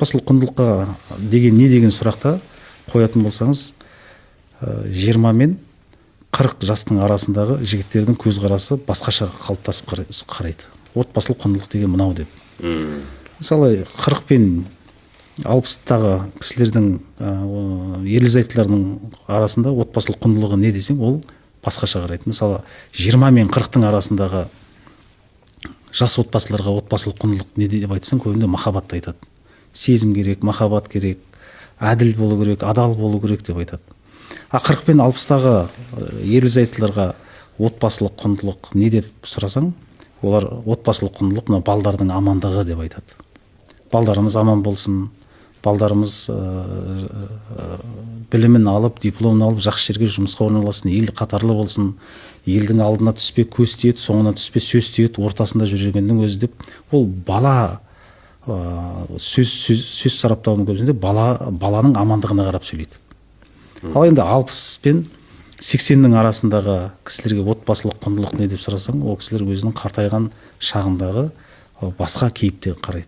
отбасылық құндылыққа деген не деген сұрақта қоятын болсаңыз, 20 мен 40 жастың арасындағы жігіттердің көзқарасы басқаша қалыптасып қарайды. Отбасылық құндылық деген мынау деп. Мысалы 40 пен 60-тағы кісілердің, ерлі-зайыптылардың арасында отбасылық құндылығы не десең, ол басқаша қарайды. Мысалы 20 мен 40-тың арасындағы жас отбасыларға отбасылық құндылық не деп айтсаң, көбінде махаббатты айтады. Сезім керек, махаббат керек, әділ болу керек, адал болу керек деп айтады. 40 пен 60-тағы ерлі-зайыптыларға отбасылық құндылық не деп сұрасаң, олар отбасылық құндылық мына балдардың амандығы деп айтады. Балдарымыз аман болсын, балдарымыз білімін алып, дипломын алып, жақсы жерге жұмысқа орналассын, ел қатарлы болсын, елдің алдына түспе көз тиеді, соңына түспе сөз тиеді, ортасында жүргеннің өзі деп, ол бала сөз сараптауының көбісінде баланың амандығына қарап сөйлейді. Ал енді 60 пен 80-нің арасындағы кісілерге отбасылық құндылық не деп сұрасаң, ол кісілер өзінің қартайған шағындағы басқа кейіпте қарайды.